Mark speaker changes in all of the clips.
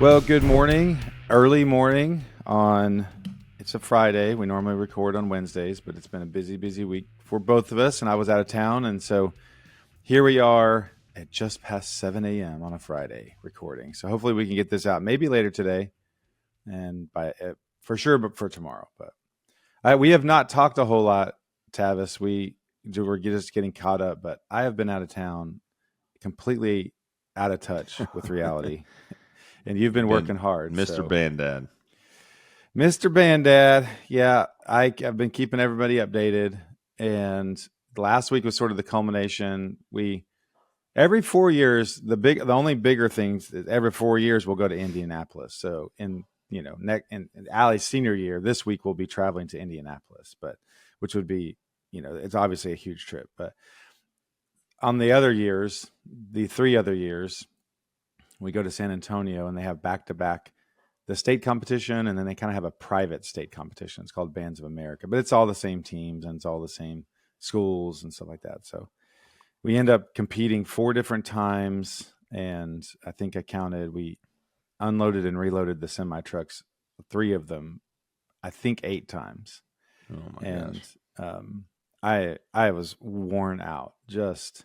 Speaker 1: Well, good morning, early morning on, it's a Friday. We normally record on Wednesdays, but it's been a busy, busy week for both of us, and I was out of town. And so here we are at just past 7 a.m. on a Friday recording. So hopefully we can get this out maybe later today and for sure, but for tomorrow. But we have not talked a whole lot, Tavis. We're just getting caught up, but I have been out of town completely out of touch with reality. And you've been working hard.
Speaker 2: Mr.
Speaker 1: So.
Speaker 2: Bandad.
Speaker 1: Mr. Bandad. Yeah, I've been keeping everybody updated. And last week was sort of the culmination. Every 4 years, the only bigger things is every 4 years we'll go to Indianapolis. So in Allie's senior year, this week we'll be traveling to Indianapolis, which would be, it's obviously a huge trip. But on the other years, the 3 other years, we go to San Antonio and they have back-to-back the state competition, and then they kind of have a private state competition. It's called Bands of America, but it's all the same teams and it's all the same schools and stuff like that. So we end up competing 4 different times, and I think I counted, we unloaded and reloaded the semi-trucks, 3 of them, I think 8 times.
Speaker 2: Oh my
Speaker 1: gosh. I was worn out. Just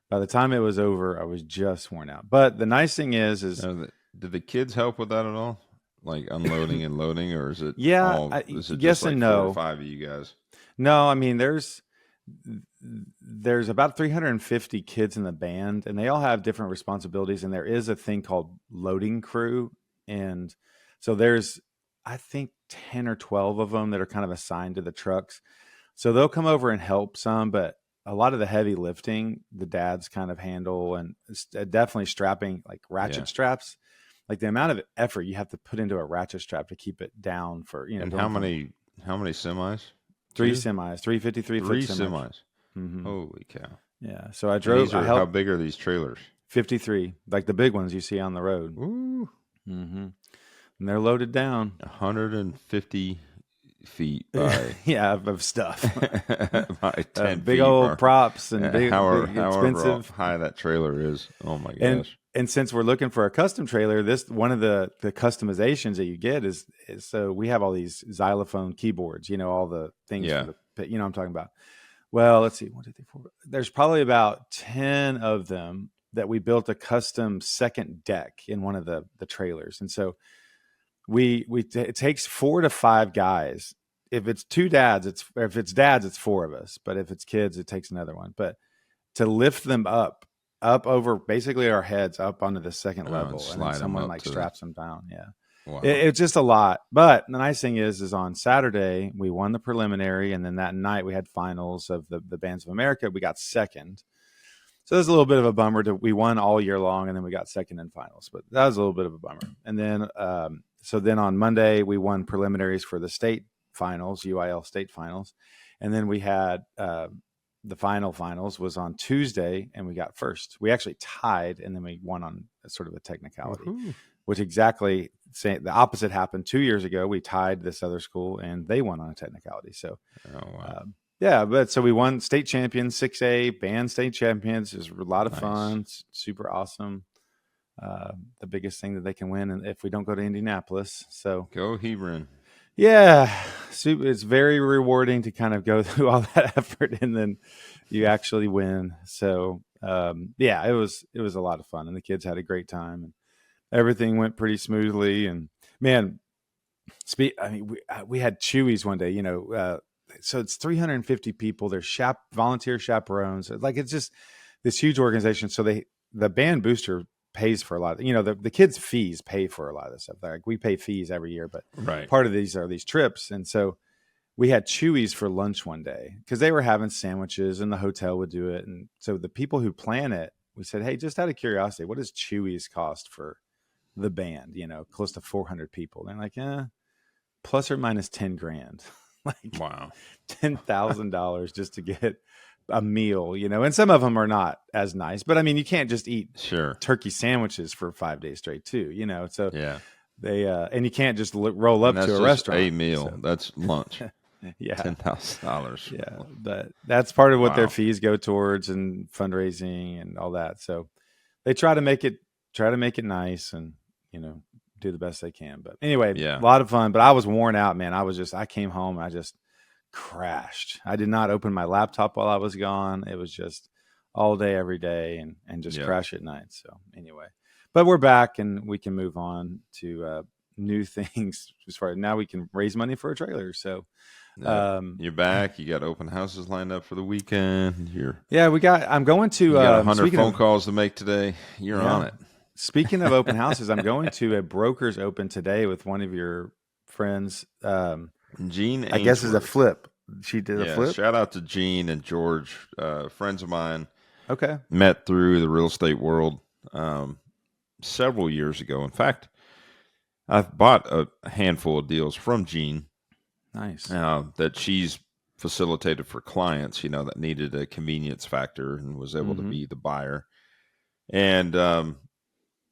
Speaker 1: by the time it was over, I was just worn out. But the nice thing is
Speaker 2: did the kids help with that at all? Like unloading and loading, or is it?
Speaker 1: Yeah,
Speaker 2: is it
Speaker 1: yes
Speaker 2: just like
Speaker 1: and no.
Speaker 2: 4 or 5 of you guys?
Speaker 1: No, I mean there's about 350 kids in the band, and they all have different responsibilities. And there is a thing called loading crew, and so there's I think 10 or 12 of them that are kind of assigned to the trucks. So they'll come over and help some, but a lot of the heavy lifting, the dads kind of handle, and definitely strapping, like ratchet straps, like the amount of effort you have to put into a ratchet strap to keep it down for,
Speaker 2: And how many semis?
Speaker 1: 3 semis, 353
Speaker 2: 3
Speaker 1: foot
Speaker 2: semis.
Speaker 1: Mm-hmm.
Speaker 2: Holy cow.
Speaker 1: Yeah. So I drove.
Speaker 2: How big are these trailers?
Speaker 1: 53, like the big ones you see on the road.
Speaker 2: Ooh.
Speaker 1: Mm-hmm. And they're loaded down.
Speaker 2: 150 feet by
Speaker 1: of stuff.
Speaker 2: by 10
Speaker 1: big
Speaker 2: feet
Speaker 1: old props and big expensive.
Speaker 2: How high that trailer is. Oh my gosh.
Speaker 1: And since we're looking for a custom trailer, this one of the customizations that you get is so we have all these xylophone keyboards, all the things, for the, I'm talking about. Well, let's see, 1, 2, 3, 4. There's probably about 10 of them that we built a custom second deck in one of the trailers. And so it takes 4 to 5 guys. If it's 2 dads, if it's dads, it's 4 of us. But if it's kids, it takes another one. But to lift them up over basically our heads up onto the second level, and then someone straps them down. Yeah. Wow. It's just a lot. But the nice thing is on Saturday we won the preliminary, and then that night we had finals of the Bands of America. We got second. So there's a little bit of a bummer. We won all year long, and then we got second in finals. But that was a little bit of a bummer. And then so then on Monday we won preliminaries for the state finals, UIL state finals, and then we had the finals was on Tuesday, and we got first. We actually tied, and then we won on sort of a technicality. Woo-hoo. Which exactly the opposite happened 2 years ago. We tied this other school, and they won on a technicality. So, but so we won state champions, 6A band state champions. It was a lot of fun, super awesome. The biggest thing that they can win, and if we don't go to Indianapolis, so
Speaker 2: go Hebron.
Speaker 1: Yeah, it's very rewarding to kind of go through all that effort and then you actually win. So it was a lot of fun, and the kids had a great time, and everything went pretty smoothly. And man, we had Chewy's one day, so it's 350 people. There's volunteer chaperones. Like, it's just this huge organization. So the band booster pays for a lot of, the kids' fees pay for a lot of this stuff. Like, we pay fees every year, but part of these are these trips. And so we had Chewy's for lunch one day because they were having sandwiches and the hotel would do it. And so the people who plan it, we said, hey, just out of curiosity, what does Chewy's cost for the band? Close to 400 people. They're like, plus or minus 10 grand. Like, wow, $10,000 just to get a meal, and some of them are not as nice, but I mean, you can't just eat turkey sandwiches for 5 days straight too, so they, and you can't just roll up to a restaurant.
Speaker 2: A meal, so that's lunch.
Speaker 1: Yeah.
Speaker 2: $10,000.
Speaker 1: Yeah. But that's part of what their fees go towards, and fundraising and all that. So they try to make it nice, and, do the best they can. But anyway,
Speaker 2: Yeah.
Speaker 1: a lot of fun. But I was worn out, man. I came home and I just crashed. I did not open my laptop while I was gone. It was just all day, every day, and just crash at night. So anyway, but we're back and we can move on to new things. As far as now, we can raise money for a trailer. So
Speaker 2: you're back. You got open houses lined up for the weekend.
Speaker 1: I'm going to.
Speaker 2: You got 100 phone calls to make today. You're on it.
Speaker 1: Speaking of open houses, I'm going to a broker's open today with one of your friends.
Speaker 2: Jean,
Speaker 1: I guess is a flip. She did a flip.
Speaker 2: Shout out to Jean and George, friends of mine.
Speaker 1: Okay.
Speaker 2: Met through the real estate world several years ago. In fact, I've bought a handful of deals from Jean.
Speaker 1: Nice.
Speaker 2: That she's facilitated for clients, that needed a convenience factor and was able to be the buyer. And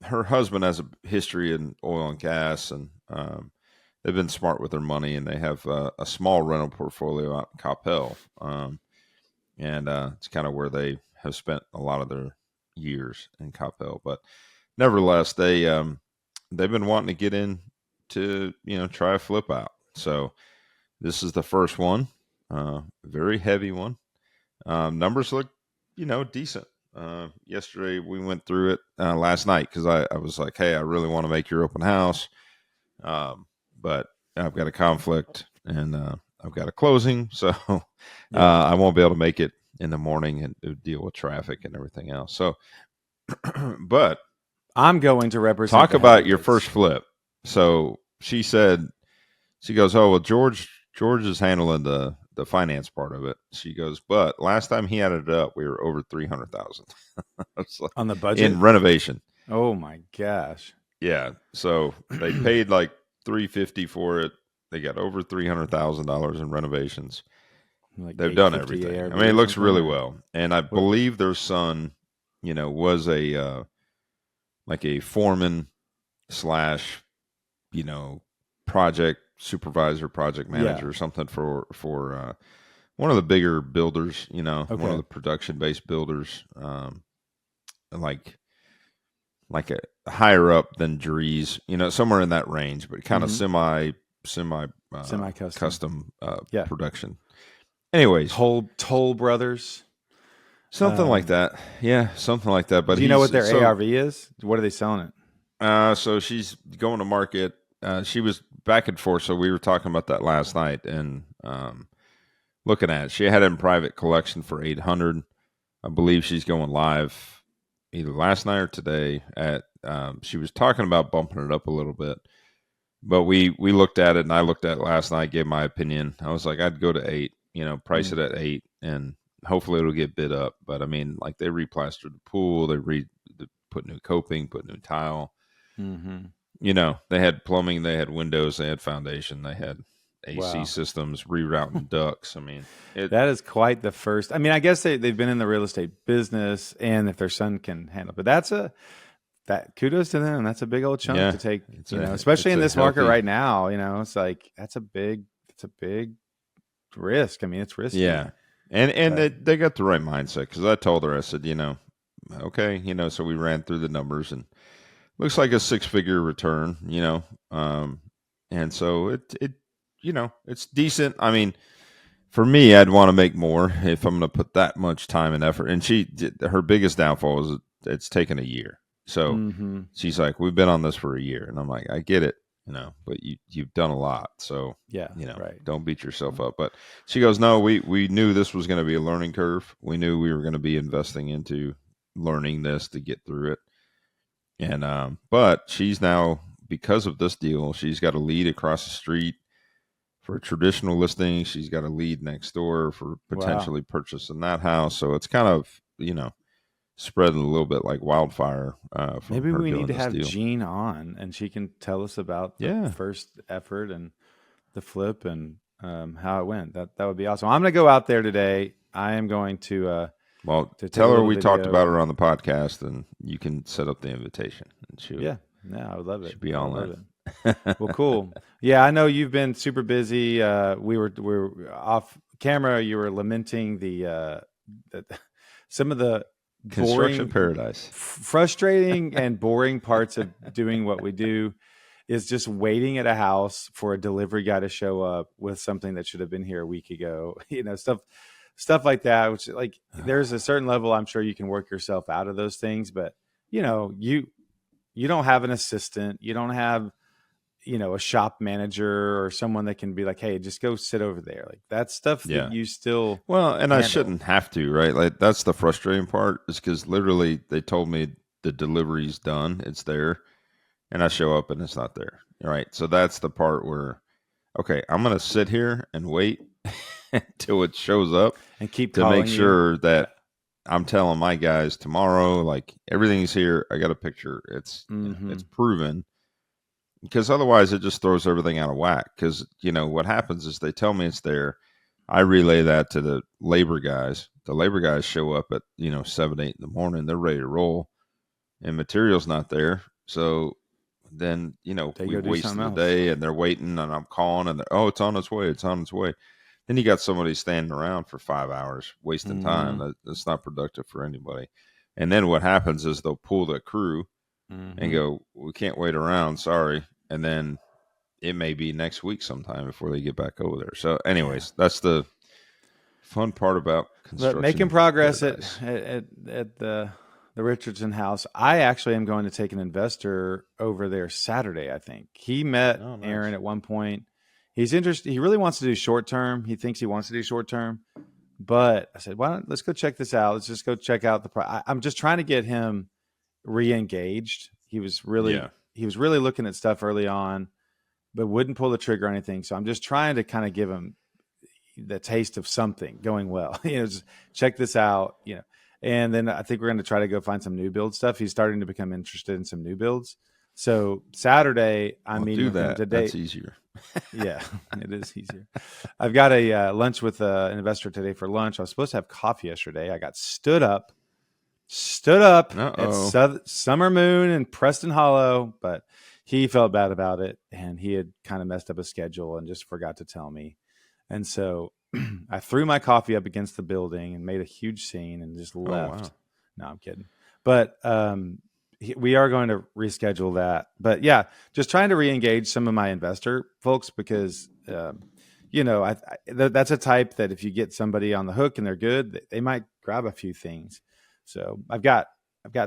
Speaker 2: her husband has a history in oil and gas, and they've been smart with their money, and they have a small rental portfolio out in Coppell. And it's kind of where they have spent a lot of their years in Coppell. But nevertheless, they've been wanting to get in to, try a flip out. So this is the first one, very heavy one. Numbers look, decent. Yesterday we went through it last night because I was like, hey, I really want to make your open house. But I've got a conflict and I've got a closing. So I won't be able to make it in the morning and deal with traffic and everything else. So, but
Speaker 1: I'm going to represent.
Speaker 2: Talk about your first flip. So she goes, oh, well, George is handling the finance part of it. She goes, but last time he added it up, we were over 300,000 like,
Speaker 1: on the budget
Speaker 2: in renovation.
Speaker 1: Oh my gosh.
Speaker 2: Yeah. So they paid like $350 for it. They got over $300,000 in renovations. Like they've done everything. I mean, it looks really well. And I believe their son, was a like a foreman / project supervisor, project manager or something for one of the bigger builders, one of the production-based builders, like a higher up than Drees, somewhere in that range, but kind of semi custom production. Anyways,
Speaker 1: Toll Brothers,
Speaker 2: something like that. Yeah, something like that. But
Speaker 1: do you know what their ARV is? What are they selling
Speaker 2: it? So she's going to market. She was back and forth. So we were talking about that last night and looking at it. She had it in private collection for 800. I believe she's going live either last night or today. She was talking about bumping it up a little bit, but we looked at it and I looked at it last night. Gave my opinion. I was like, I'd go to 8. Price it at 8, and hopefully it'll get bid up. But I mean, like they replastered the pool, they put new coping, put new tile. They had plumbing, they had windows, they had foundation, they had AC systems, rerouting ducts. I mean,
Speaker 1: that is quite the first. I mean, I guess they've been in the real estate business, and if their son can handle it, but kudos to them. That's a big old chunk to take, especially in this market right now. It's like that's a big risk. I mean, it's risky.
Speaker 2: Yeah. And they got the right mindset because I told her, I said, okay, so we ran through the numbers and looks like a 6-figure return, and so it's decent. I mean, for me, I'd want to make more if I'm going to put that much time and effort. And her biggest downfall is it's taken a year. So she's like, we've been on this for a year. And I'm like, I get it. But you've done a lot. So,
Speaker 1: right.
Speaker 2: Don't beat yourself up. But she goes, no, we knew this was going to be a learning curve. We knew we were going to be investing into learning this to get through it. And, but she's now, because of this deal, she's got a lead across the street for a traditional listing. She's got a lead next door for potentially purchasing that house. So it's kind of, spreading a little bit like wildfire.
Speaker 1: Maybe we need to have Jean on, and she can tell us about the first effort and the flip and how it went. That would be awesome. I'm going to go out there today. I am going to
Speaker 2: tell her we talked about her on the podcast, and you can set up the invitation. And
Speaker 1: I would love it.
Speaker 2: She'll be online.
Speaker 1: Well, cool. Yeah, I know you've been super busy. We were off camera. You were lamenting the some of the
Speaker 2: construction paradise,
Speaker 1: frustrating and boring parts of doing what we do. is just waiting at a house for a delivery guy to show up with something that should have been here a week ago. Stuff like that, which like there's a certain level I'm sure you can work yourself out of those things, but you don't have an assistant, you don't have a shop manager or someone that can be like, hey, just go sit over there. Like that's stuff that you still
Speaker 2: and I shouldn't have to, right? Like that's the frustrating part, is because literally they told me the delivery's done, it's there, and I show up and it's not there. Right. So that's the part where, okay, I'm gonna sit here and wait until it shows up
Speaker 1: and keep
Speaker 2: to make sure that I'm telling my guys tomorrow, like everything's here. I got a picture. It's it's proven. Because otherwise it just throws everything out of whack. Because, what happens is they tell me it's there. I relay that to the labor guys. The labor guys show up at, 7, 8 in the morning. They're ready to roll. And material's not there. So then, we waste the day and they're waiting and I'm calling and it's on its way. It's on its way. Then you got somebody standing around for 5 hours wasting time. That's not productive for anybody. And then what happens is they'll pull the crew and go, we can't wait around, sorry. And then it may be next week sometime before they get back over there. So anyways, that's the fun part about construction.
Speaker 1: But making progress at the Richardson house. I actually am going to take an investor over there Saturday, I think. He met Aaron at one point. He's interested. He really wants to do short term. He thinks he wants to do short term. But I said, let's go check this out. Let's just go check out I'm just trying to get him re-engaged. He was really looking at stuff early on, but wouldn't pull the trigger or anything. So I'm just trying to kind of give him the taste of something going well. Just check this out. And then I think we're going to try to go find some new build stuff. He's starting to become interested in some new builds. So Saturday, I'm meeting with him today.
Speaker 2: That's easier.
Speaker 1: Yeah, it is easier. I've got a lunch with an investor today for lunch. I was supposed to have coffee yesterday. I got stood up at Summer Moon in Preston Hollow, but he felt bad about it and he had kind of messed up his schedule and just forgot to tell me. And so I threw my coffee up against the building and made a huge scene and just left. Wow. No, I'm kidding. But we are going to reschedule that. But yeah, just trying to re-engage some of my investor folks because, that's a type that if you get somebody on the hook and they're good, they might grab a few things. So I've got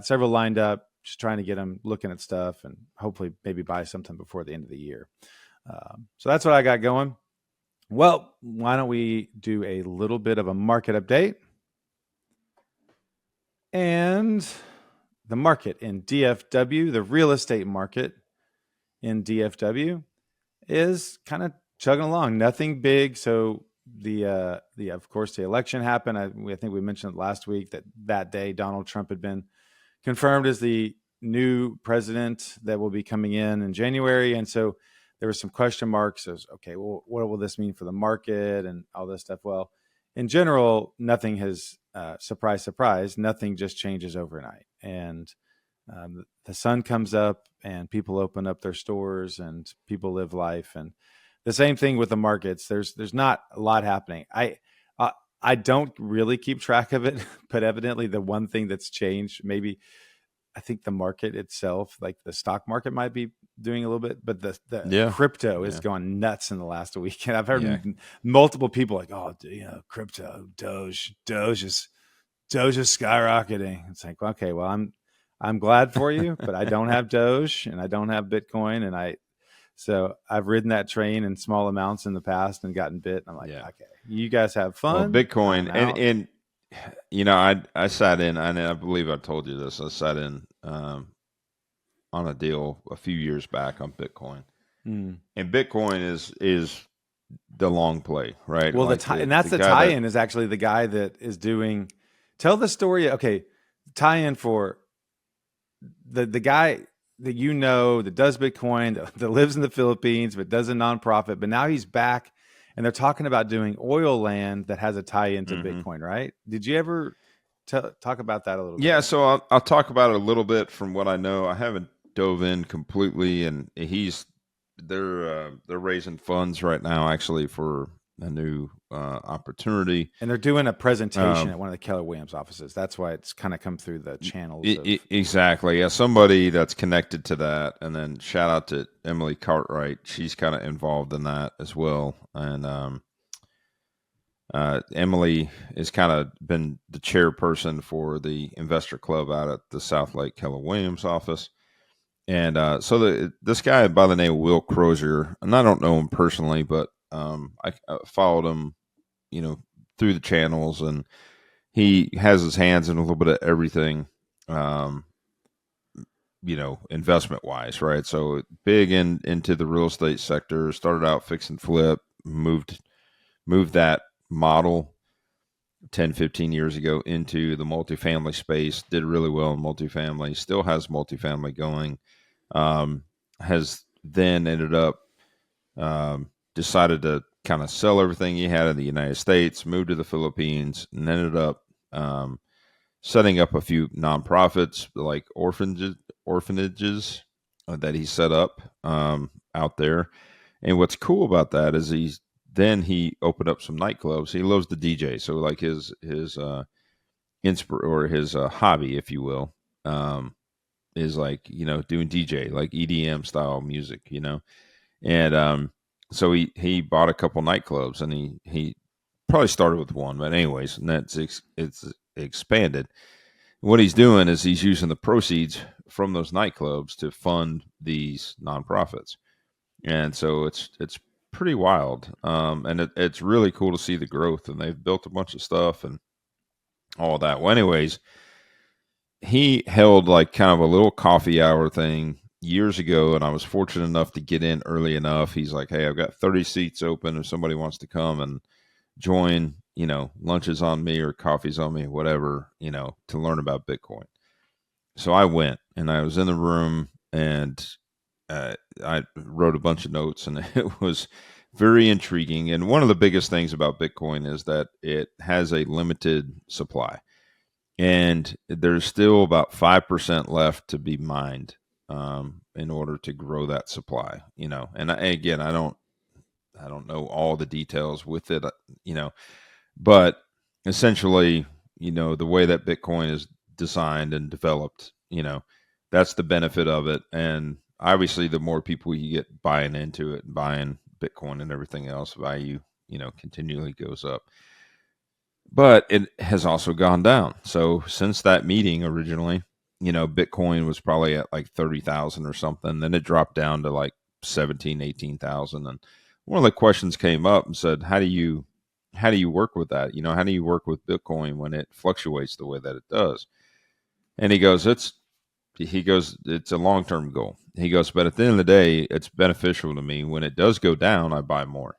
Speaker 1: several lined up, just trying to get them looking at stuff and hopefully maybe buy something before the end of the year. So that's what I got going. Well, why don't we do a little bit of a market update? And the market in DFW, the real estate market in DFW is kind of chugging along. Nothing big. So of course, the election happened. I think we mentioned last week that day Donald Trump had been confirmed as the new president that will be coming in January. And so there were some question marks as, okay, well, what will this mean for the market and all this stuff? Well, in general, nothing has, surprise, nothing just changes overnight. And the sun comes up and people open up their stores and people live life. And the same thing with the markets. There's not a lot happening. I don't really keep track of it, but evidently the one thing that's changed, maybe I think the market itself, like the stock market might be doing a little bit, but the crypto is going nuts in the last week. And I've heard multiple people like, crypto, Doge is skyrocketing. It's like, okay, well, I'm glad for you, but I don't have Doge and I don't have Bitcoin. So I've ridden that train in small amounts in the past and gotten bit. And I'm like, okay, you guys have fun.
Speaker 2: Well, Bitcoin and I sat in, and I believe I told you this. I sat in on a deal a few years back on Bitcoin, and Bitcoin is the long play, right?
Speaker 1: Well, like and that's the tie-in is actually the guy that is doing. Tell the story. Okay, tie-in for the guy that that does Bitcoin, that lives in the Philippines, but does a nonprofit, but now he's back. And they're talking about doing oil land that has a tie into Bitcoin, right? Did you ever talk about that a little bit?
Speaker 2: Yeah, so I'll talk about it a little bit from what I know. I haven't dove in completely, and they're raising funds right now actually for opportunity.
Speaker 1: And they're doing a presentation at one of the Keller Williams offices. That's why it's kind of come through the channels.
Speaker 2: Exactly. Yeah. Somebody that's connected to that. And then shout out to Emily Cartwright. She's kind of involved in that as well. And Emily has kind of been the chairperson for the investor club out at the South Lake Keller Williams office. And so this guy by the name of Will Crozier, and I don't know him personally, but I followed him, through the channels, and he has his hands in a little bit of everything, investment wise, right? So big into the real estate sector. Started out fix and flip, moved that model 10, 15 years ago into the multifamily space. Did really well in multifamily. Still has multifamily going. Has then ended up decided to kind of sell everything he had in the United States, moved to the Philippines, and ended up setting up a few nonprofits like orphanages that he set up out there. And what's cool about that is he opened up some nightclubs. He loves to DJ, so like his hobby, if you will, is like doing DJ, like EDM style music, and so he bought a couple nightclubs, and he probably started with one, but anyways, and it's expanded. What he's doing is he's using the proceeds from those nightclubs to fund these nonprofits, and so it's pretty wild, and it's really cool to see the growth. And they've built a bunch of stuff and all that. Well, anyways, he held like kind of a little coffee hour thing years ago, and I was fortunate enough to get in early enough. He's like, "Hey, I've got 30 seats open if somebody wants to come and join, lunch is on me or coffee's on me, whatever, to learn about Bitcoin." So I went, and I was in the room, and I wrote a bunch of notes, and it was very intriguing. And one of the biggest things about Bitcoin is that it has a limited supply, and there's still about 5% left to be mined in order to grow that supply. And again, I don't know all the details with it, but essentially, the way that Bitcoin is designed and developed, that's the benefit of it. And obviously, the more people you get buying into it, buying Bitcoin and everything else, value, continually goes up. But it has also gone down. So since that meeting originally, Bitcoin was probably at like 30,000 or something. Then it dropped down to like 17, 18,000. And one of the questions came up and said, how do you work with that? How do you work with Bitcoin when it fluctuates the way that it does? And he goes, it's a long-term goal. He goes, but at the end of the day, it's beneficial to me. When it does go down, I buy more,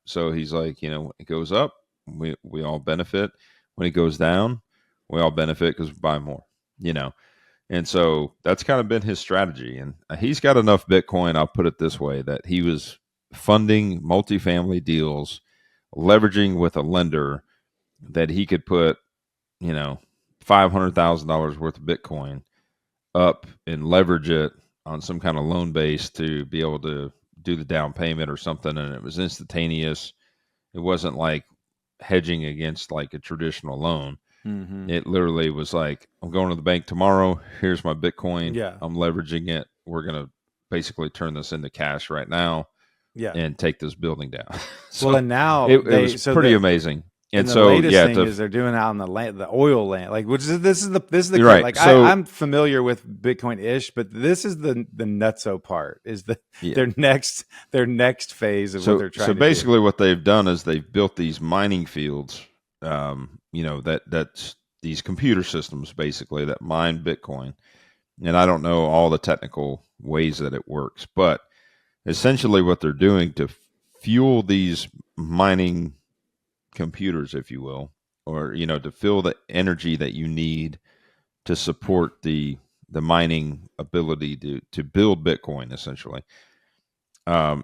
Speaker 2: So he's like, when it goes up, we all benefit. When it goes down, we all benefit because we buy more, And so that's kind of been his strategy. And he's got enough Bitcoin, I'll put it this way, that he was funding multifamily deals, leveraging with a lender that he could put, $500,000 worth of Bitcoin up and leverage it on some kind of loan base to be able to do the down payment or something. And it was instantaneous. It wasn't like hedging against like a traditional loan. Mm-hmm. It literally was like, I'm going to the bank tomorrow. Here's my Bitcoin.
Speaker 1: Yeah.
Speaker 2: I'm leveraging it. We're going to basically turn this into cash right now.
Speaker 1: Yeah.
Speaker 2: And take this building down. So
Speaker 1: well, and now
Speaker 2: it was pretty amazing. And so,
Speaker 1: the latest thing is they're doing out on the land, the oil land, like this is the
Speaker 2: right.
Speaker 1: Like
Speaker 2: so,
Speaker 1: I'm familiar with Bitcoin ish, but this is the nutso part is their next phase of what they're trying.
Speaker 2: So basically, what they've done is they've built these mining fields. That's these computer systems basically that mine Bitcoin, and I don't know all the technical ways that it works, but essentially what they're doing to fuel these mining computers, if you will, or to fill the energy that you need to support the mining ability to build Bitcoin, essentially,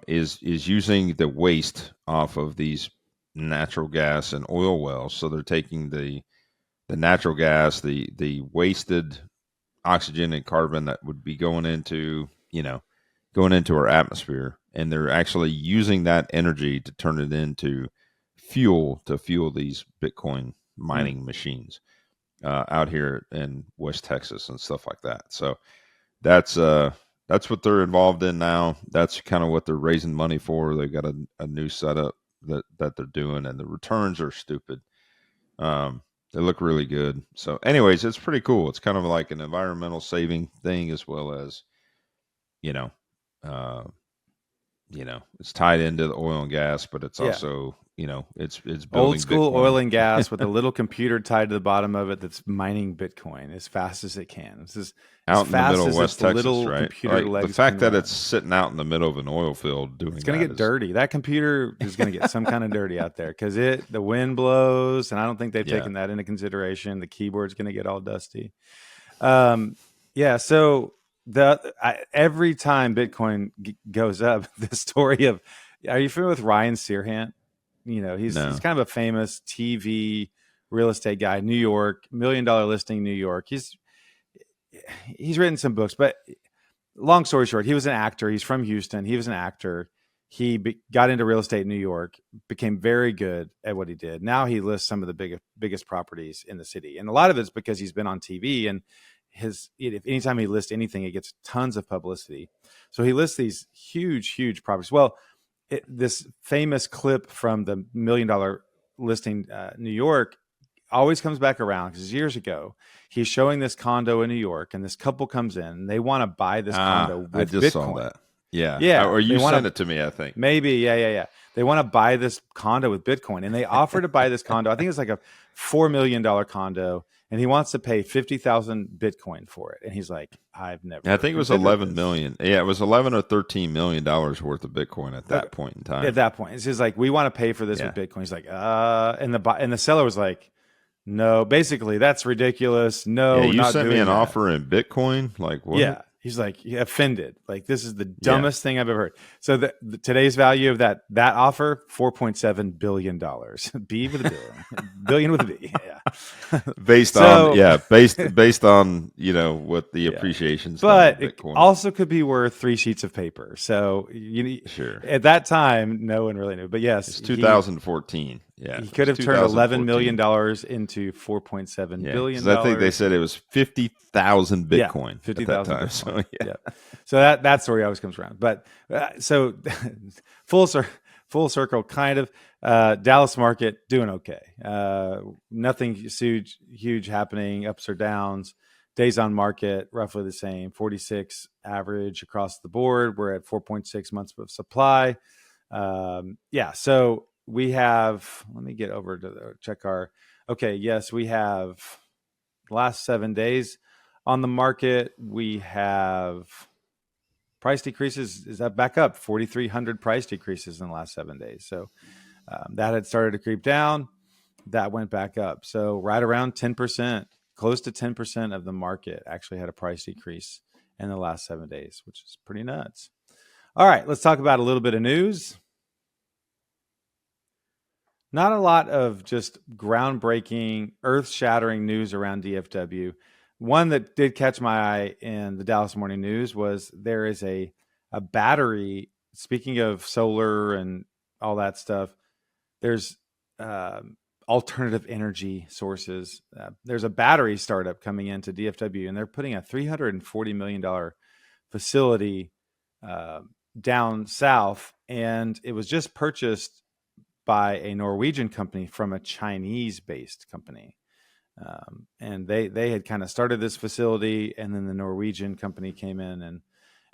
Speaker 2: is using the waste off of these natural gas and oil wells. So they're taking the natural gas, the wasted oxygen and carbon that would be going into our atmosphere, and they're actually using that energy to turn it into fuel to fuel these Bitcoin mining machines out here in West Texas and stuff like that. So that's what they're involved in now. That's kind of what they're raising money for. They've got a new setup that they're doing, and the returns are stupid. They look really good. So, anyways, it's pretty cool. It's kind of like an environmental saving thing, as well as, you know, uh, it's tied into the oil and gas, but it's also, it's building
Speaker 1: old school
Speaker 2: Bitcoin.
Speaker 1: Oil and gas with a little computer tied to the bottom of it that's mining Bitcoin as fast as it can. This is
Speaker 2: out
Speaker 1: as
Speaker 2: in the
Speaker 1: fast
Speaker 2: middle
Speaker 1: as
Speaker 2: of West
Speaker 1: its
Speaker 2: Texas,
Speaker 1: little
Speaker 2: right?
Speaker 1: computer
Speaker 2: Like, the
Speaker 1: legs
Speaker 2: fact
Speaker 1: can
Speaker 2: that
Speaker 1: run.
Speaker 2: it's sitting out in the middle of an oil field doing
Speaker 1: It's going to get dirty. That computer is going to get some kind of dirty out there because the wind blows, and I don't think they've taken that into consideration. The keyboard's going to get all dusty. So every time Bitcoin goes up, the story of, are you familiar with Ryan Searhant? He's kind of a famous TV real estate guy, New York, $1 million listing, New York. He's written some books, but long story short, he was an actor. He's from Houston. He was an actor. He got into real estate in New York, became very good at what he did. Now he lists some of the biggest properties in the city. And a lot of it's because he's been on TV, and anytime he lists anything, it gets tons of publicity. So he lists these huge properties. Well, this famous clip from the $1 million listing, New York, always comes back around because years ago he's showing this condo in New York, and this couple comes in and they want to buy this condo with
Speaker 2: I just
Speaker 1: Bitcoin.
Speaker 2: saw that. Yeah. Or you sent it to me, I think.
Speaker 1: Maybe. Yeah. They want to buy this condo with Bitcoin, and they offer to buy this condo. I think it's like a $4 million condo, and he wants to pay 50,000 Bitcoin for it. And he's like, I've never.
Speaker 2: I think it was 11 million. Yeah, it was 11 or 13 million dollars worth of Bitcoin at that point in time.
Speaker 1: At that point, it's just like, we want to pay for this with Bitcoin. He's like, and the seller was like, no, basically that's ridiculous. No,
Speaker 2: you sent me an offer in Bitcoin. Like, what?
Speaker 1: Yeah. He's like, offended. Like, this is the dumbest thing I've ever heard. So today's value of that offer, $4.7 billion. B with a billion. Billion with a B. Yeah.
Speaker 2: based on what the appreciation's
Speaker 1: but
Speaker 2: done.
Speaker 1: It also could be worth 3 sheets of paper. So at that time, no one really knew. But yes,
Speaker 2: it's 2014.
Speaker 1: He could have turned $11 million into $4.7 billion.
Speaker 2: I think they said it was 50,000 Bitcoin.
Speaker 1: 50,000 Bitcoin. So that story always comes around. But so full circle, kind of. Dallas market doing okay. Nothing huge happening, ups or downs. Days on market roughly the same, 46 average across the board. We're at 4.6 months of supply. So we have, let me get over to check our, okay, yes, we have the last 7 days on the market. We have price decreases, is that back up? 4,300 price decreases in the last 7 days. So that had started to creep down. That went back up. So right around 10%, close to 10% of the market actually had a price decrease in the last 7 days, which is pretty nuts. All right, let's talk about a little bit of news. Not a lot of just groundbreaking, earth-shattering news around DFW. One that did catch my eye in the Dallas Morning News was there is a battery. Speaking of solar and all that stuff, there's alternative energy sources. There's a battery startup coming into DFW, and they're putting a $340 million facility down south, and it was just purchased by a Norwegian company from a Chinese-based company. And they had kind of started this facility, and then the Norwegian company came in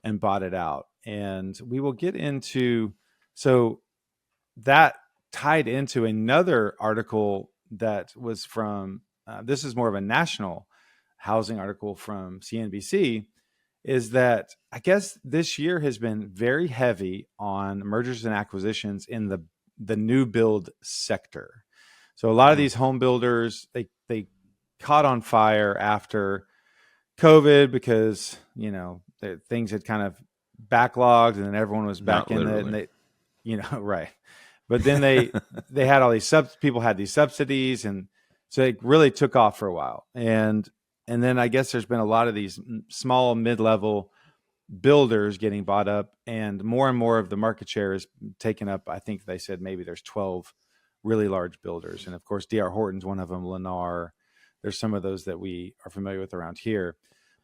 Speaker 1: and bought it out. And we will get into, so that tied into another article that was from, this is more of a national housing article from CNBC, is that I guess this year has been very heavy on mergers and acquisitions in the new build sector. So a lot of these home builders, they caught on fire after COVID because, things had kind of backlogged, and then everyone was back in it, and they, right. But then they had all these people had these subsidies, and so it really took off for a while. And then I guess there's been a lot of these small, mid-level builders getting bought up, and more of the market share is taken up. I think they said maybe there's 12 really large builders. And of course, D.R. Horton's one of them, Lennar. There's some of those that we are familiar with around here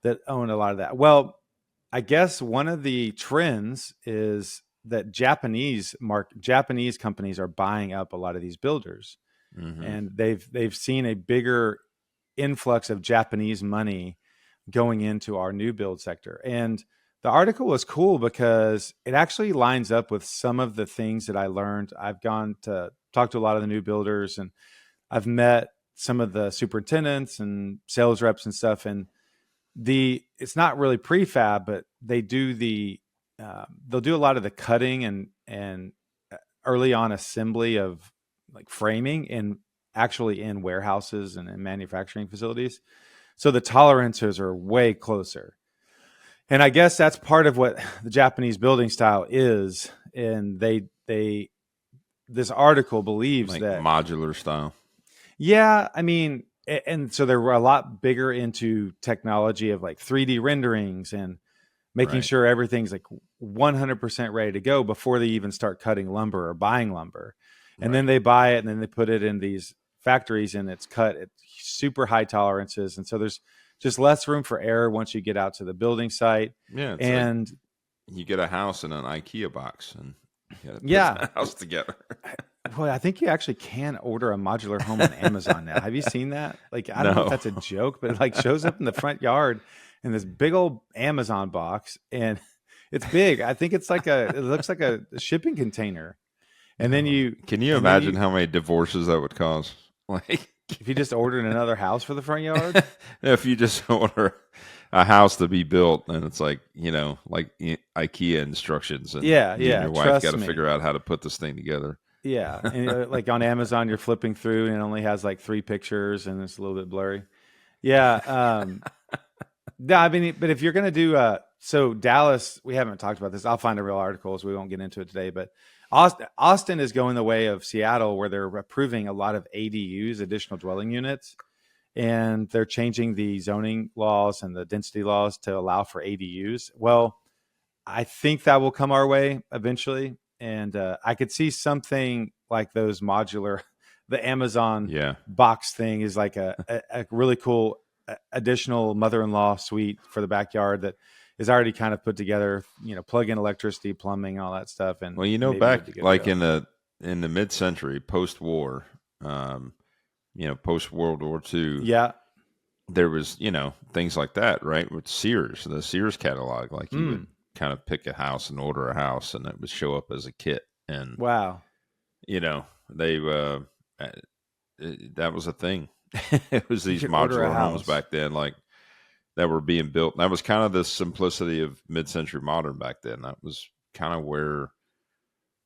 Speaker 1: that own a lot of that. Well, I guess one of the trends is that Japanese companies are buying up a lot of these builders, and they've seen a bigger influx of Japanese money going into our new build sector. And the article was cool because it actually lines up with some of the things that I learned. I've gone to talk to a lot of the new builders, and I've met some of the superintendents and sales reps and stuff. And it's not really prefab, but they do they'll do a lot of the cutting and early on assembly of like framing and actually in warehouses and in manufacturing facilities. So the tolerances are way closer. And I guess that's part of what the Japanese building style is. And this article believes
Speaker 2: like
Speaker 1: that
Speaker 2: modular style.
Speaker 1: Yeah. I mean, and so they're a lot bigger into technology of like 3D renderings and making sure everything's like 100% ready to go before they even start cutting lumber or buying lumber. And then they buy it and then they put it in these factories and it's cut at super high tolerances. And so there's just less room for error once you get out to the building site.
Speaker 2: Yeah.
Speaker 1: And
Speaker 2: like you get a house in an IKEA box and put the house together.
Speaker 1: Well, I think you actually can order a modular home on Amazon now. Have you seen that? Like, I don't know if that's a joke, but it like shows up in the front yard in this big old Amazon box, and it's big. I think it's like it looks like a shipping container. And then
Speaker 2: can you imagine how many divorces that would cause? Like,
Speaker 1: if you just ordered another house for the front yard?
Speaker 2: If you just order a house to be built and it's like, like IKEA instructions and your wife got to figure out how to put this thing together.
Speaker 1: Yeah. And like on Amazon, you're flipping through and it only has like 3 pictures and it's a little bit blurry. Yeah. No, I mean, but if you're going to do, so Dallas, we haven't talked about this. I'll find a real article, so we won't get into it today, but Austin is going the way of Seattle, where they're approving a lot of ADUs, additional dwelling units, and they're changing the zoning laws and the density laws to allow for ADUs. Well, I think that will come our way eventually. And I could see something like those modular, the Amazon box thing is like a really cool additional mother-in-law suite for the backyard that is already kind of put together, plug in electricity, plumbing, all that stuff. And
Speaker 2: back like in the mid-century, post-war, post World War II, there was, things like that, right? With the Sears catalog, like you would kind of pick a house and order a house and it would show up as a kit. And
Speaker 1: wow,
Speaker 2: they, that was a thing. It was these modular homes back then, like that were being built. And that was kind of the simplicity of mid-century modern back then. That was kind of where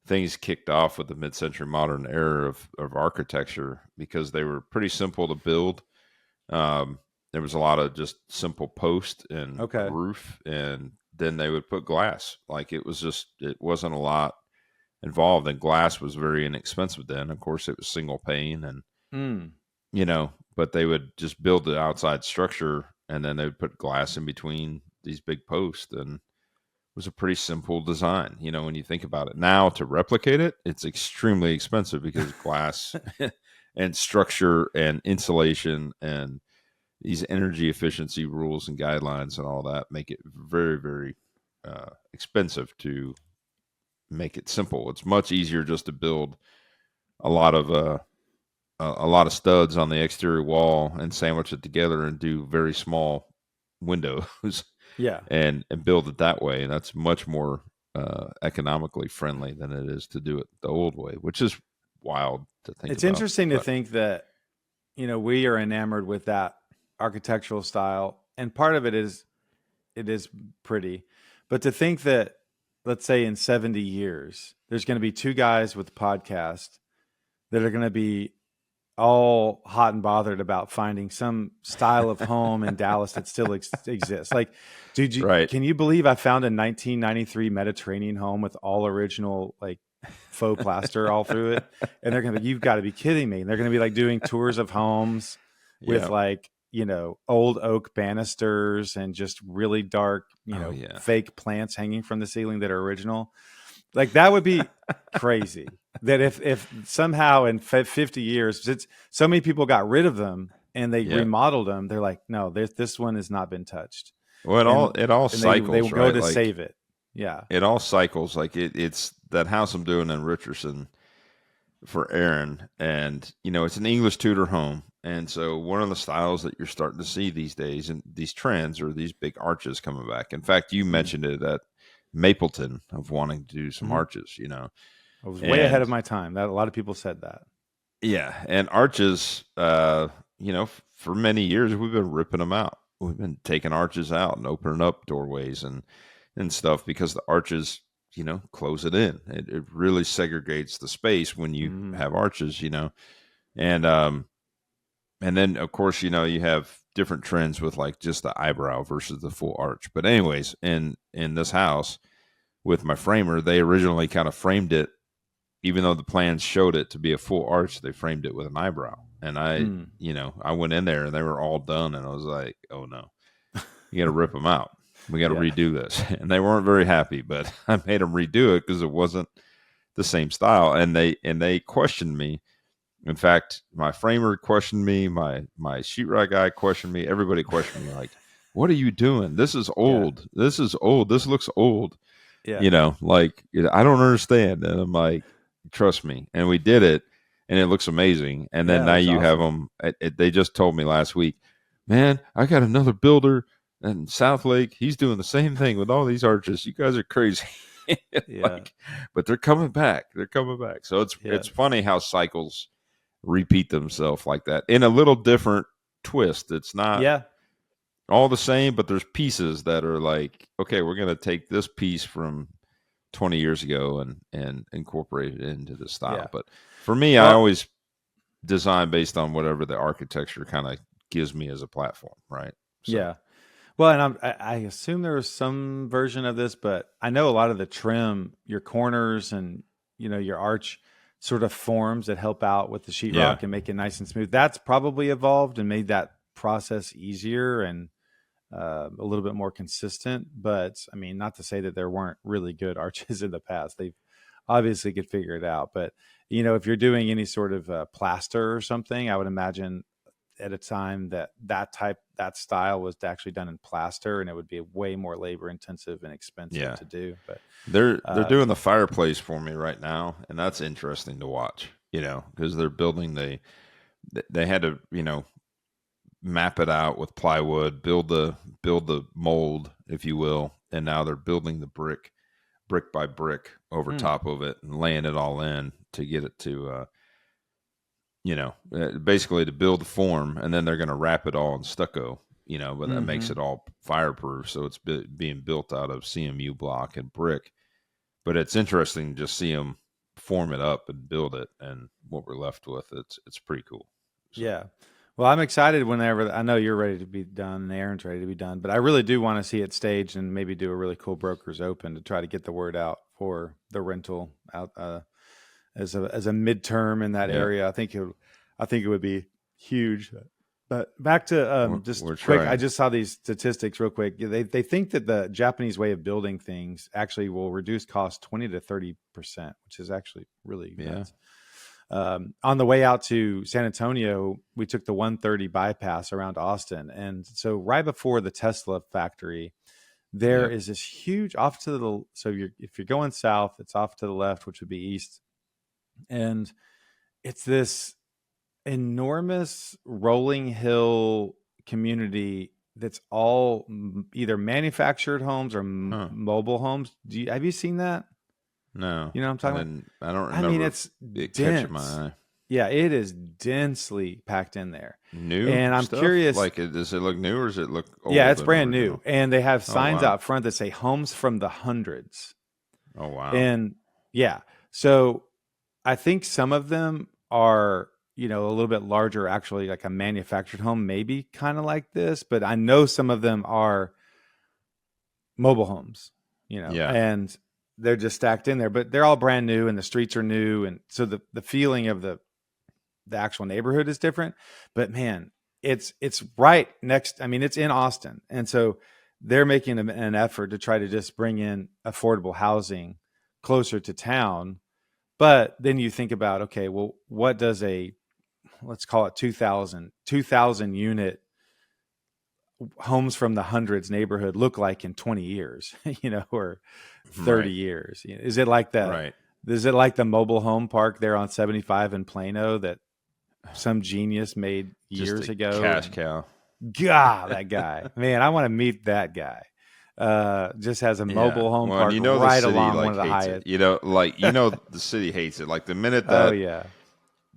Speaker 2: things kicked off with the mid-century modern era of architecture, because they were pretty simple to build. There was a lot of just simple post and roof, and then they would put glass. Like it wasn't a lot involved, and glass was very inexpensive then. Of course, it was single pane and, but they would just build the outside structure and then they would put glass in between these big posts, and it was a pretty simple design. When you think about it now, to replicate it, it's extremely expensive because glass and structure and insulation and these energy efficiency rules and guidelines and all that make it very, very expensive to make it simple. It's much easier just to build a lot of studs on the exterior wall and sandwich it together and do very small windows. And build it that way. And that's much more economically friendly than it is to do it the old way, which is wild to think
Speaker 1: It's interesting to think that, we are enamored with that architectural style. And part of it is pretty, but to think that, let's say in 70 years, there's going to be 2 guys with a podcast that are going to be all hot and bothered about finding some style of home in Dallas that still exists. Like, dude, can you believe I found a 1993 Mediterranean home with all original, like faux plaster all through it? And they're going to be, you've got to be kidding me. And they're going to be like doing tours of homes with like old oak banisters and just really dark,
Speaker 2: Oh yeah.
Speaker 1: fake plants hanging from the ceiling that are original. Like that would be crazy. That if somehow in 50 years, since so many people got rid of them and they
Speaker 2: Yeah.
Speaker 1: remodeled them, they're like, no, this one has not been touched,
Speaker 2: Well, it all
Speaker 1: and they will
Speaker 2: cycles,
Speaker 1: go
Speaker 2: right?
Speaker 1: to
Speaker 2: Like
Speaker 1: save it. Yeah.
Speaker 2: it all cycles. Like it's that house I'm doing in Richardson for Aaron, and it's an English Tudor home, and so one of the styles that you're starting to see these days and these trends are these big arches coming back. In fact, you mentioned it at Mapleton of wanting to do some
Speaker 1: Mm-hmm.
Speaker 2: arches,
Speaker 1: I was way ahead
Speaker 2: and
Speaker 1: of my time. That a lot of people said that.
Speaker 2: yeah, and arches, for many years we've been ripping them out. We've been taking arches out and opening up doorways and stuff because the arches, close it in. It really segregates the space when you have arches, and and then of course you have different trends with like just the eyebrow versus the full arch. But anyways, in this house with my framer, they originally kind of framed it, even though the plans showed it to be a full arch, they framed it with an eyebrow. And I went in there and they were all done, and I was like, oh no, you got to rip them out. We got to redo this. And they weren't very happy, but I made them redo it because it wasn't the same style. And they questioned me. In fact, my framer questioned me, my sheetrock guy questioned me, everybody questioned me, like, what are you doing? This is old. Yeah. This is old. This looks old. Yeah. I don't understand. And I'm like, trust me. And we did it, and it looks amazing. And then now you have them. They just told me last week, man, I got another builder in South Lake. He's doing the same thing with all these arches. You guys are crazy. But they're coming back. They're coming back. So it's funny how cycles repeat themselves like that in a little different twist. It's not all the same, but there's pieces that are like, okay, we're going to take this piece from 20 years ago and incorporate it into the style. Yeah. But for me, I always design based on whatever the architecture kind of gives me as a platform, right?
Speaker 1: So. Yeah. Well, and I assume there was some version of this, but I know a lot of the trim, your corners and, your arch sort of forms that help out with the sheetrock and make it nice and smooth. That's probably evolved and made that process easier and a little bit more consistent. But I mean, not to say that there weren't really good arches in the past. They've obviously could figure it out. But, if you're doing any sort of plaster or something, I would imagine at a time that style was actually done in plaster, and it would be way more labor intensive and expensive to do. But
Speaker 2: they're doing the fireplace for me right now, and that's interesting to watch, because they're building they had to, map it out with plywood, build the mold, if you will, and now they're building the brick by brick over top of it and laying it all in to get it to basically to build the form, and then they're going to wrap it all in stucco, but that makes it all fireproof. So it's being built out of CMU block and brick. But it's interesting to just see them form it up and build it, and what we're left with. It's pretty cool.
Speaker 1: So. Yeah. Well, I'm excited whenever I know you're ready to be done and Aaron's ready to be done, but I really do want to see it staged and maybe do a really cool broker's open to try to get the word out for the rental out as a midterm in that area. I think it would be huge. But back to just quick, trying. I just saw these statistics real quick. They think that the Japanese way of building things actually will reduce costs 20 to 30%, which is actually really nice. On the way out to San Antonio, we took the 130 bypass around Austin. And so right before the Tesla factory, there is this huge off to the, so if you're going south, it's off to the left, which would be east. And it's this enormous rolling hill community that's all either manufactured homes or mobile homes. Have you seen that?
Speaker 2: No.
Speaker 1: You know what I'm talking
Speaker 2: about? I don't remember.
Speaker 1: I mean, it's catching my eye. Yeah, it is densely packed in there.
Speaker 2: New
Speaker 1: and I'm
Speaker 2: stuff?
Speaker 1: Curious.
Speaker 2: Like, does it look new or does it look old?
Speaker 1: Yeah, it's brand new. And they have signs out front that say homes from the hundreds.
Speaker 2: Oh, wow.
Speaker 1: And yeah, so I think some of them are, a little bit larger, actually, like a manufactured home, maybe kind of like this. But I know some of them are mobile homes, and they're just stacked in there, but they're all brand new and the streets are new. And so the feeling of the actual neighborhood is different. But man, it's right next. I mean, it's in Austin, and so they're making an effort to try to just bring in affordable housing closer to town. But then you think about, okay, well, what does let's call it 2,000 unit homes from the hundreds neighborhood look like in 20 years, or 30 years? Is it like that?
Speaker 2: Right.
Speaker 1: Is it like the mobile home park there on 75 in Plano that some genius made years ago?
Speaker 2: Cash cow.
Speaker 1: God, that guy, man, I want to meet that guy. Just has a mobile home park right along one of the highest.
Speaker 2: The city hates it. Like the minute that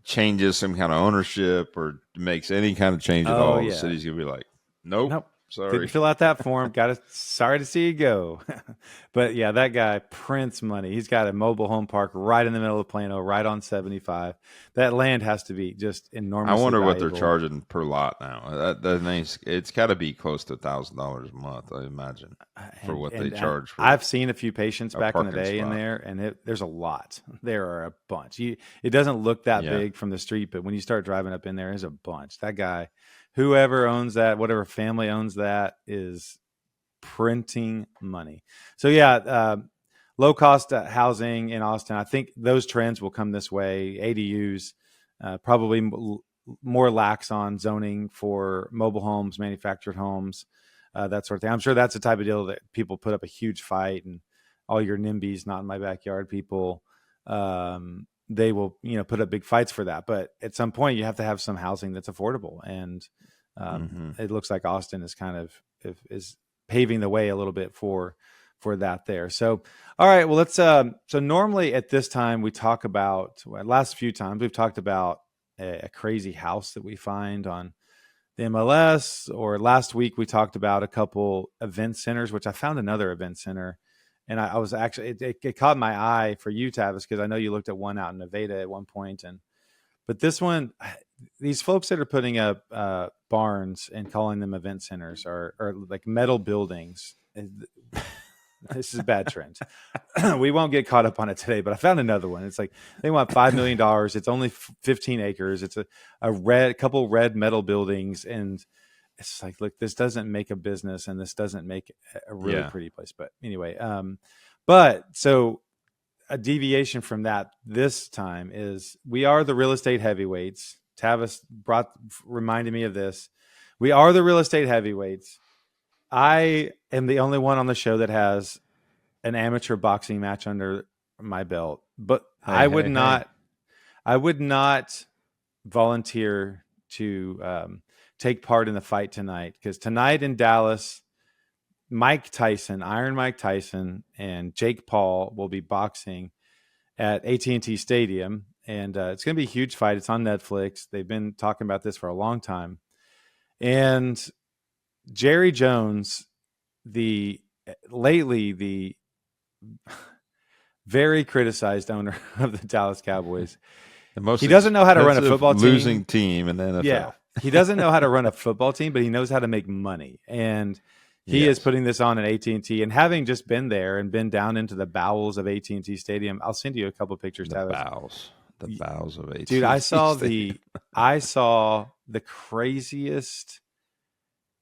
Speaker 2: changes some kind of ownership or makes any kind of change at all, the city's gonna be like, nope. Sorry.
Speaker 1: Didn't fill out that form. Sorry to see you go. But yeah, that guy prints money. He's got a mobile home park right in the middle of Plano, right on 75. That land has to be just enormously
Speaker 2: I wonder
Speaker 1: valuable.
Speaker 2: what they're charging per lot now. It's got to be close to $1,000 a month, I imagine, for what they charge.
Speaker 1: I've seen a few patients back in the day in there, and there's a lot. There are a bunch. It doesn't look that big from the street, but when you start driving up in there, there's a bunch. That guy, whoever owns that, whatever family owns that, is printing money. So low cost housing in Austin. I think those trends will come this way. ADUs, probably more lax on zoning for mobile homes, manufactured homes, that sort of thing. I'm sure that's the type of deal that people put up a huge fight, and all your NIMBYs, not in my backyard people, they will, put up big fights for that. But at some point you have to have some housing that's affordable. And it looks like Austin is kind of is paving the way a little bit for that there. So, all right, well, let's, so normally at this time we talk about, last few times we've talked about a crazy house that we find on the MLS, or last week we talked about a couple event centers, which I found another event center. And I was actually, it caught my eye for you, Tavis, because I know you looked at one out in Nevada at one point. But this one, these folks that are putting up barns and calling them event centers are like metal buildings. This is a bad trend. We won't get caught up on it today, but I found another one. It's like they want $5 million. It's only 15 acres. It's a couple red metal buildings, and it's like, look, this doesn't make a business, and this doesn't make a really pretty place. But anyway, but so a deviation from that this time is we are the real estate heavyweights. Tavis reminded me of this. We are the real estate heavyweights. I am the only one on the show that has an amateur boxing match under my belt, but I would not volunteer to take part in the fight tonight, because tonight in Dallas, Iron Mike Tyson and Jake Paul will be boxing at AT&T Stadium. And it's going to be a huge fight. It's on Netflix. They've been talking about this for a long time. And Jerry Jones, lately the very criticized owner of the Dallas Cowboys, he doesn't know how to run a football team.
Speaker 2: Losing team in the NFL.
Speaker 1: Yeah, he doesn't know how to run a football team, but he knows how to make money. And he is putting this on at AT&T. And having just been there and been down into the bowels of AT&T Stadium, I'll send you a couple pictures.
Speaker 2: The bowels of AT&T.
Speaker 1: Dude, I saw the craziest.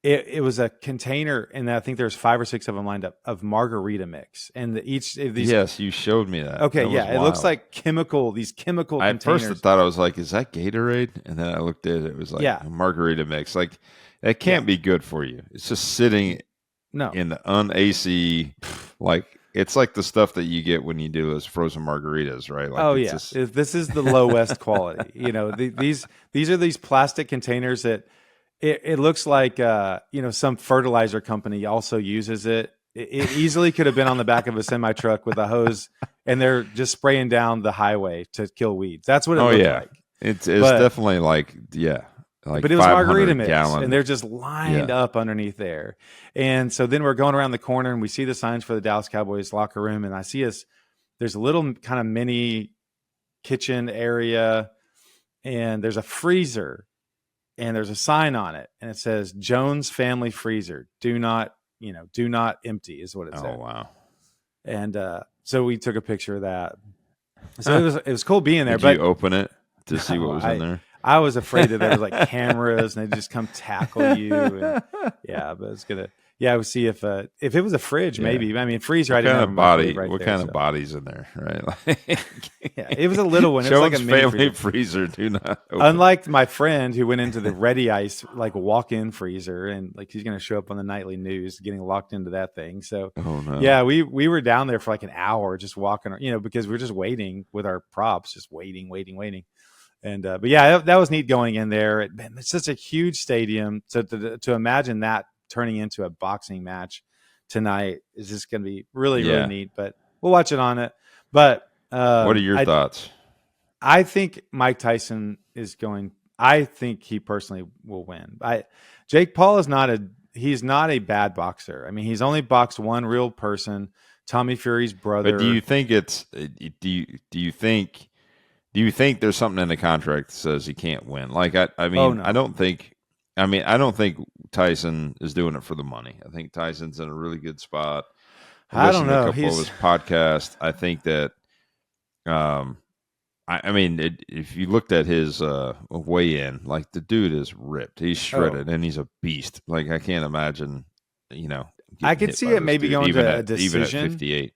Speaker 1: It was a container, and I think there's 5 or 6 of them lined up, of margarita mix, and each of these.
Speaker 2: Yes, you showed me that.
Speaker 1: Okay,
Speaker 2: that
Speaker 1: it looks like these chemical containers.
Speaker 2: At first I thought, I was like, is that Gatorade? And then I looked at it, it was like a margarita mix. Like, that can't be good for you. It's just sitting in the un-AC, like, it's like the stuff that you get when you do those frozen margaritas, right? Like,
Speaker 1: this is the low West quality. These are these plastic containers that it looks like some fertilizer company also uses it. It easily could have been on the back of a semi truck with a hose, and they're just spraying down the highway to kill weeds. That's what it looked like.
Speaker 2: It's definitely like
Speaker 1: but it was margarita mix,
Speaker 2: gallon.
Speaker 1: And they're just lined up underneath there. And so then we're going around the corner, and we see the signs for the Dallas Cowboys locker room, and I see there's a little kind of mini kitchen area, and there's a freezer, and there's a sign on it, and it says Jones Family Freezer. Do not empty is what it said.
Speaker 2: Oh, wow.
Speaker 1: And so we took a picture of that. So it was cool being there.
Speaker 2: Did you open it to see what was in there?
Speaker 1: I was afraid that there was like cameras and they just come tackle you. And yeah, but it's gonna. Yeah, we'll see if it was a fridge, maybe. I mean, freezer. I didn't have a microwave right there.
Speaker 2: What kind of body's in there, right?
Speaker 1: Yeah, it was a little one. It was like a mini
Speaker 2: family freezer. Do not. Open.
Speaker 1: Unlike my friend who went into the Ready Ice like walk-in freezer, and like he's going to show up on the nightly news, getting locked into that thing. So, yeah, we were down there for like an hour just walking, because we were just waiting with our props, just waiting. And but yeah, that was neat going in there. It's such a huge stadium. So to imagine that turning into a boxing match tonight is just going to be really neat. But we'll watch it on it. But
Speaker 2: what are your thoughts?
Speaker 1: I think Mike Tyson is going. I think he personally will win. Jake Paul is he's not a bad boxer. I mean, he's only boxed one real person, Tommy Fury's brother.
Speaker 2: But do you think do you think there's something in the contract that says he can't win? Like, I mean, no. I don't think Tyson is doing it for the money. I think Tyson's in a really good spot.
Speaker 1: I don't know.
Speaker 2: A couple of his podcasts. I think that, if you looked at his weigh-in, like the dude is ripped. He's shredded and he's a beast. Like I can't imagine,
Speaker 1: I could see it maybe going to a decision.
Speaker 2: Even at 58.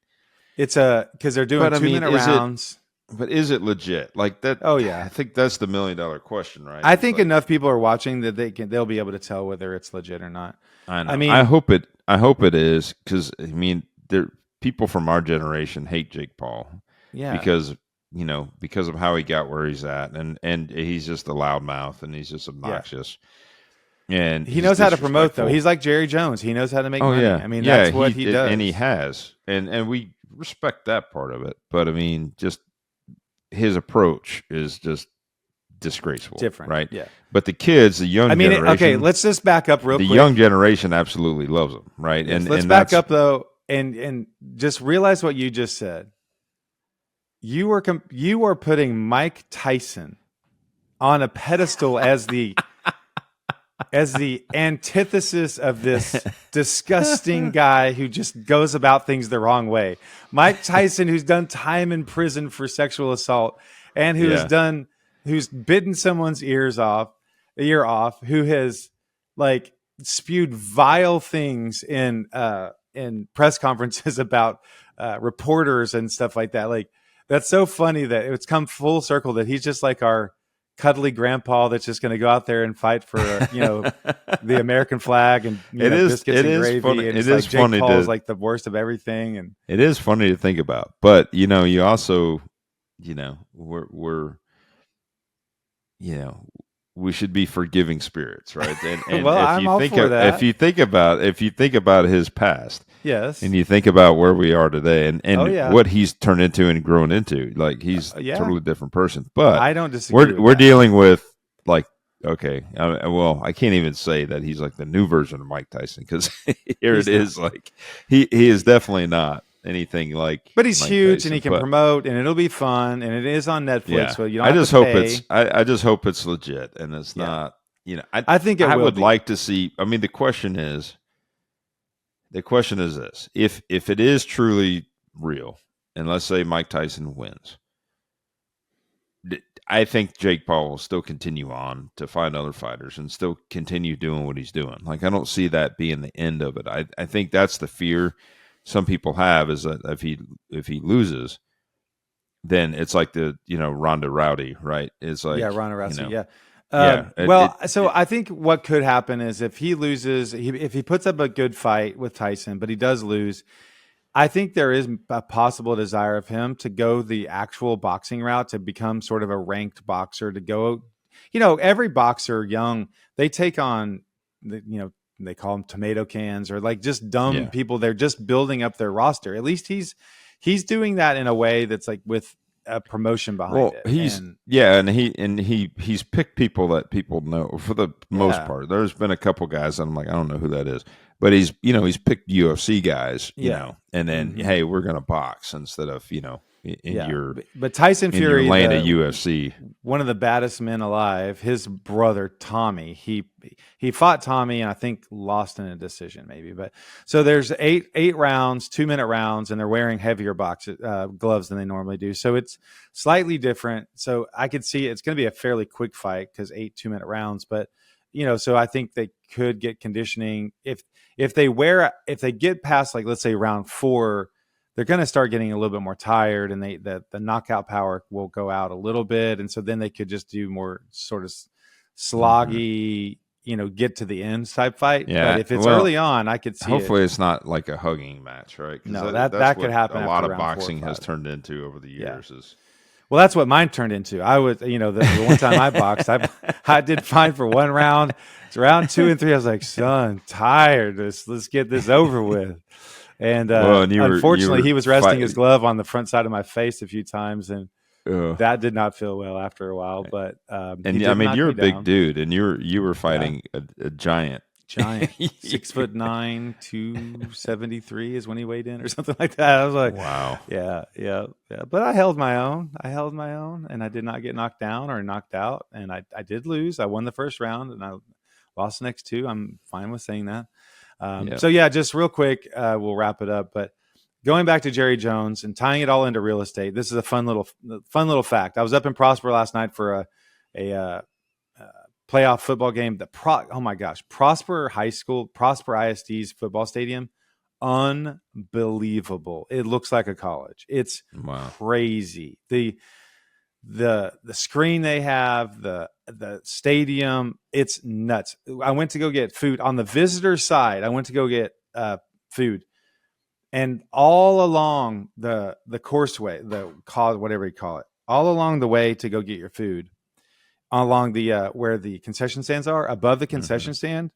Speaker 1: It's because they're doing 2-minute rounds.
Speaker 2: But is it legit? Like that?
Speaker 1: Oh yeah,
Speaker 2: I think that's the $1 million question, right?
Speaker 1: I think enough people are watching that they'll be able to tell whether it's legit or not.
Speaker 2: I know. I mean, I hope it is because people from our generation hate Jake Paul.
Speaker 1: Yeah,
Speaker 2: because of how he got where he's at, and he's just a loudmouth and he's just obnoxious. Yeah. And
Speaker 1: he knows how to promote though. He's like Jerry Jones. He knows how to make money.
Speaker 2: Yeah.
Speaker 1: I mean, that's what he does,
Speaker 2: and he has, and we respect that part of it. But I mean, just his approach is just disgraceful.
Speaker 1: Different.
Speaker 2: Right?
Speaker 1: Yeah.
Speaker 2: But the kids, the young generation...
Speaker 1: Okay, let's just back up real quick.
Speaker 2: The young generation absolutely loves him, right?
Speaker 1: Yes, let's back up, though, and just realize what you just said. You are putting Mike Tyson on a pedestal as the antithesis of this disgusting guy who just goes about things the wrong way. Mike Tyson, who's done time in prison for sexual assault and who's bitten someone's ear off, who has like spewed vile things in press conferences about reporters and stuff like that. Like, that's so funny that it's come full circle that he's just like our cuddly grandpa that's just going to go out there and fight for the American flag and biscuits and gravy.
Speaker 2: Funny.
Speaker 1: And
Speaker 2: it is
Speaker 1: Jake
Speaker 2: funny.
Speaker 1: Paul's like the worst of everything, and
Speaker 2: it is funny to think about. But you also, we should be forgiving spirits, right? And
Speaker 1: well, I'm all for that.
Speaker 2: If you think about his past,
Speaker 1: yes,
Speaker 2: and you think about where we are today, and what he's turned into and grown into, like he's a totally different person. But
Speaker 1: I don't disagree.
Speaker 2: We're dealing with like, okay, I can't even say that he's like the new version of Mike Tyson because it is like he is definitely not anything like.
Speaker 1: But he's
Speaker 2: Mike
Speaker 1: huge
Speaker 2: Tyson,
Speaker 1: and he can promote, and it'll be fun, and it is on Netflix.
Speaker 2: Yeah.
Speaker 1: So you don't have to pay.
Speaker 2: I just hope it's legit and it's not. I
Speaker 1: think
Speaker 2: I would like to see. I mean, the question is this: if it is truly real, and let's say Mike Tyson wins, I think Jake Paul will still continue on to find other fighters and still continue doing what he's doing. Like, I don't see that being the end of it. I think that's the fear some people have, is that if he loses, then it's like the Ronda Rousey, right? It's like
Speaker 1: Ronda Rousey, I think what could happen is if he loses, if he puts up a good fight with Tyson, but he does lose, I think there is a possible desire of him to go the actual boxing route, to become sort of a ranked boxer, to go, every boxer young, they take on they call them tomato cans or like just dumb people. They're just building up their roster. At least he's doing that in a way that's like with a promotion behind it.
Speaker 2: He's picked people that people know for the most part. There's been a couple guys that I'm like, I don't know who that is, but he's picked UFC guys, and then hey, we're gonna box instead of
Speaker 1: but Tyson Fury,
Speaker 2: your land at UFC,
Speaker 1: one of the baddest men alive, his brother Tommy, he fought Tommy and I think lost in a decision maybe. But so there's eight rounds, 2-minute rounds, and they're wearing heavier gloves than they normally do. So it's slightly different. So I could see it's going to be a fairly quick fight because 8 2-minute rounds. But so I think they could get conditioning if they get past, like, let's say round 4. They're going to start getting a little bit more tired, and the knockout power will go out a little bit. And so then they could just do more sort of sloggy, get to the end type fight.
Speaker 2: Yeah.
Speaker 1: But if it's early on, I could see
Speaker 2: hopefully it's not like a hugging match, right?
Speaker 1: No, that could happen.
Speaker 2: A lot of boxing has turned into over the years.
Speaker 1: Well, that's what mine turned into. I was, the one time I boxed, I did fine for one round. It's round 2 and 3. I was like, son, tired. Let's get this over with. And unfortunately, he was resting his glove on the front side of my face a few times, and that did not feel well after a while. But
Speaker 2: you're a big dude, and you were fighting a giant.
Speaker 1: 6'9", 273 is when he weighed in, or something like that. I was like,
Speaker 2: wow,
Speaker 1: yeah. But I held my own. And I did not get knocked down or knocked out. And I did lose. I won the first round, and I lost the next 2. I'm fine with saying that. So just real quick, we'll wrap it up. But going back to Jerry Jones and tying it all into real estate, this is a fun little fact. I was up in Prosper last night for a playoff football game. Oh my gosh, Prosper High School, Prosper ISD's football stadium, unbelievable. It looks like a college. It's crazy. The screen they have, the stadium, it's nuts. I went to go get food on the visitor side. I went to go get food, and all along the courseway, whatever you call it, all along the way to go get your food, along the where the concession stands are, above the concession stand,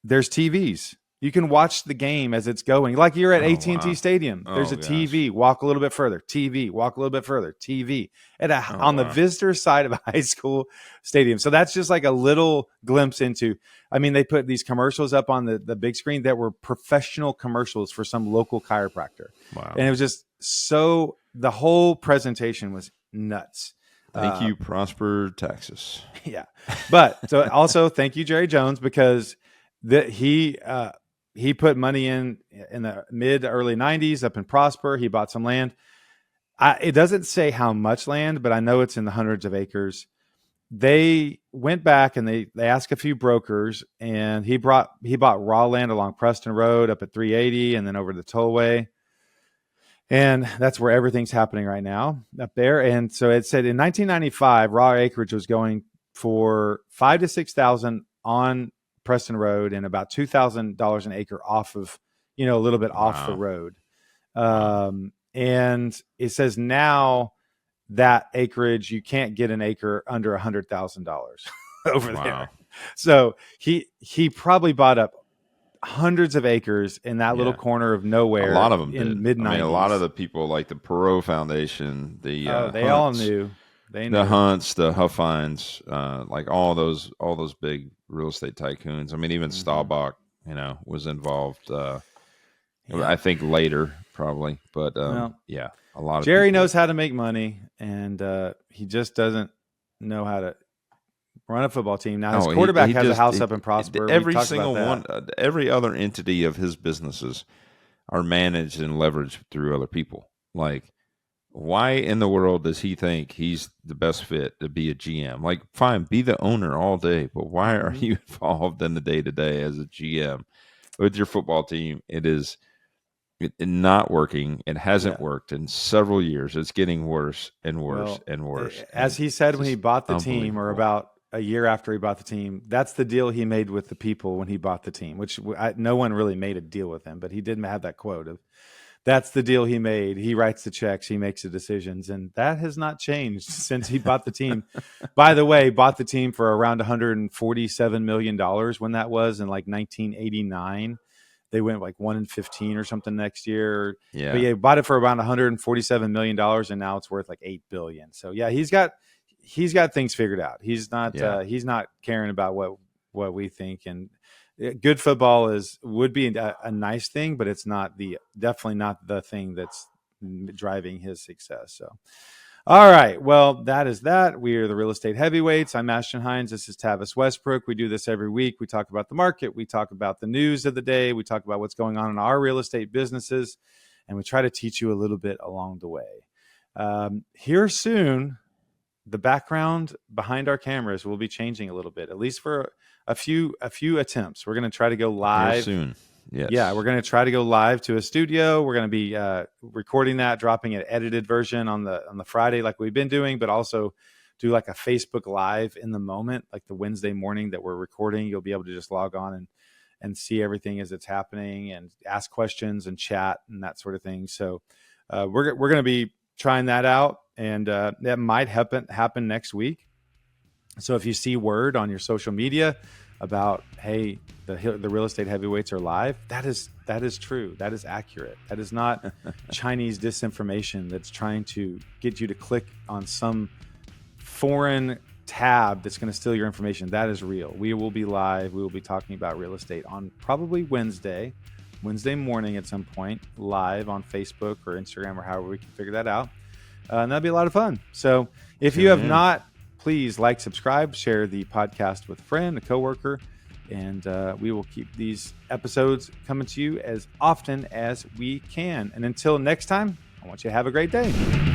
Speaker 1: there's TVs. You can watch the game as it's going, like you're at AT&T Stadium. There's a TV. Walk a little bit further. TV. Walk a little bit further. TV. On the visitor side of a high school stadium. So that's just like a little glimpse into. I mean, they put these commercials up on the big screen that were professional commercials for some local chiropractor.
Speaker 2: Wow.
Speaker 1: And it was just so. The whole presentation was nuts.
Speaker 2: Thank you, Prosper, Texas.
Speaker 1: Yeah, but so also thank you, Jerry Jones, because he put money in the mid to early 90s up in Prosper. He bought some land. It doesn't say how much land, but I know it's in the hundreds of acres. They went back and they asked a few brokers, and he bought raw land along Preston Road up at 380 and then over the tollway. And that's where everything's happening right now up there. And so it said in 1995, raw acreage was going for $5,000 to $6,000 on Preston Road and about $2,000 an acre off of, a little bit off the road. And it says now that acreage, you can't get an acre under $100,000 over there. So he probably bought up hundreds of acres in that little corner of nowhere.
Speaker 2: A lot of them
Speaker 1: in mid-90s.
Speaker 2: I mean, a lot of the people like the Perot Foundation, they
Speaker 1: Hunts, all knew.
Speaker 2: The Hunts, the Huffines, like all those big real estate tycoons. I mean, even Staubach, was involved. I think later probably, but a lot of
Speaker 1: Jerry knows how to make money, and he just doesn't know how to run a football team. Now his quarterback has a house up in Prosper.
Speaker 2: Every single one, every other entity of his businesses are managed and leveraged through other people. Like, why in the world does he think he's the best fit to be a GM? Like, fine, be the owner all day, but why are you involved in the day-to-day as a GM with your football team? It is not working. It hasn't worked in several years. It's getting worse and worse and worse.
Speaker 1: As he said when he bought the team, or about a year after he bought the team, that's the deal he made with the people when he bought the team, which no one really made a deal with him, but he did have that quote of, that's the deal he made. He writes the checks, he makes the decisions, and that has not changed since he bought the team. By the way, bought the team for around $147 million when that was in like 1989. They went like 1-15 or something next year.
Speaker 2: Yeah.
Speaker 1: But he bought it for around $147 million, and now it's worth like $8 billion. So yeah, he's got things figured out. He's not caring about what we think. And good football would be a nice thing, but it's definitely not the thing that's driving his success. So, all right. Well, that is that. We are the Real Estate Heavyweights. I'm Ashton Hines. This is Tavis Westbrook. We do this every week. We talk about the market. We talk about the news of the day. We talk about what's going on in our real estate businesses. And we try to teach you a little bit along the way. Here soon, the background behind our cameras will be changing a little bit, at least for a few attempts. We're going to try to go live
Speaker 2: here soon. Yes.
Speaker 1: Yeah, we're going to try to go live to a studio. We're going to be recording that, dropping an edited version on the Friday like we've been doing, but also do like a Facebook Live in the moment, like the Wednesday morning that we're recording. You'll be able to just log on and see everything as it's happening and ask questions and chat and that sort of thing. So we're going to be trying that out, and that might happen next week. So if you see word on your social media about, hey, the Real Estate Heavyweights are live, that is true. That is accurate. That is not Chinese disinformation that's trying to get you to click on some foreign tab that's going to steal your information. That is real. We will be live. We will be talking about real estate on probably Wednesday morning at some point, live on Facebook or Instagram or however we can figure that out. And that'd be a lot of fun. So if you have not, please like, subscribe, share the podcast with a friend, a coworker, and we will keep these episodes coming to you as often as we can. And until next time, I want you to have a great day.